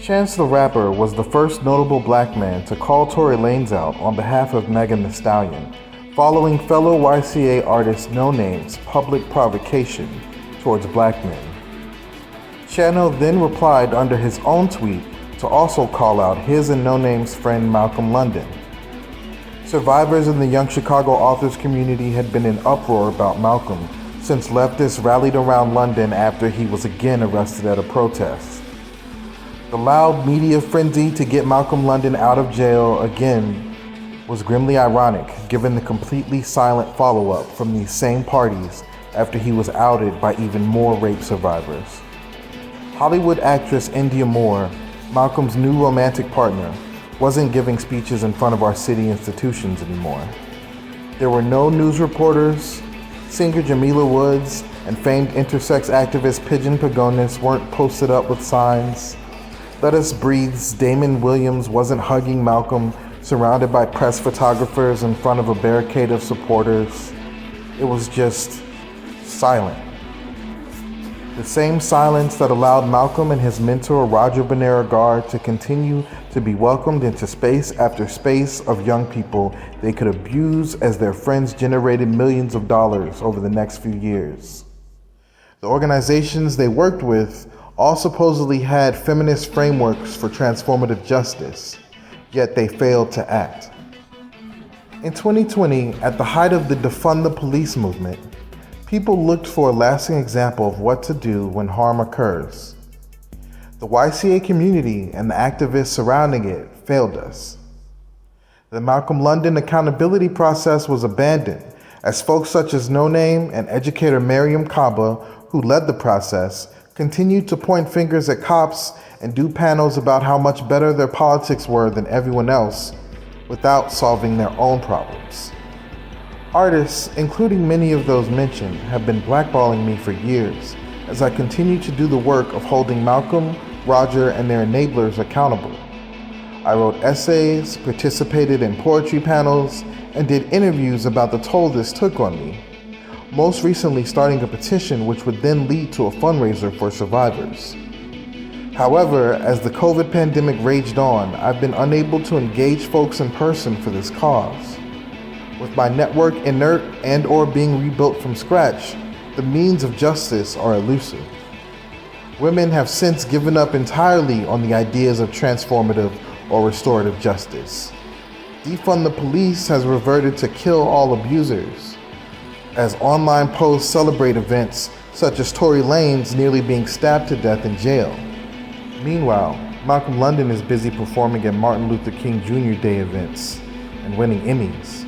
Chance the Rapper was the first notable black man to call Tory Lanez out on behalf of Megan Thee Stallion, following fellow YCA artist No Name's public provocation towards black men. Chano then replied under his own tweet to also call out his and No Name's friend Malcolm London. Survivors in the young Chicago authors community had been in uproar about Malcolm since leftists rallied around London after he was again arrested at a protest. The loud media frenzy to get Malcolm London out of jail again was grimly ironic given the completely silent follow-up from these same parties after he was outed by even more rape survivors. Hollywood actress India Moore, Malcolm's new romantic partner, wasn't giving speeches in front of our city institutions anymore. There were no news reporters, singer Jamila Woods and famed intersex activist Pigeon Pagonis weren't posted up with signs. Let Us Breathe's Damon Williams wasn't hugging Malcolm, surrounded by press photographers in front of a barricade of supporters. It was just silent. The same silence that allowed Malcolm and his mentor Roger Banera-Garr to continue to be welcomed into space after space of young people they could abuse as their friends generated millions of dollars over the next few years. The organizations they worked with all supposedly had feminist frameworks for transformative justice, yet they failed to act. In 2020, at the height of the Defund the Police movement, people looked for a lasting example of what to do when harm occurs. The YCA community and the activists surrounding it failed us. The Malcolm London accountability process was abandoned as folks such as No Name and educator Mariam Kaba, who led the process, continued to point fingers at cops and do panels about how much better their politics were than everyone else without solving their own problems. Artists, including many of those mentioned, have been blackballing me for years as I continue to do the work of holding Malcolm, Roger, and their enablers accountable. I wrote essays, participated in poetry panels, and did interviews about the toll this took on me, most recently starting a petition which would then lead to a fundraiser for survivors. However, as the COVID pandemic raged on, I've been unable to engage folks in person for this cause. With my network inert and/or being rebuilt from scratch, the means of justice are elusive. Women have since given up entirely on the ideas of transformative or restorative justice. Defund the Police has reverted to kill all abusers, as online posts celebrate events such as Tory Lanez nearly being stabbed to death in jail. Meanwhile, Malcolm London is busy performing at Martin Luther King Jr. Day events and winning Emmys.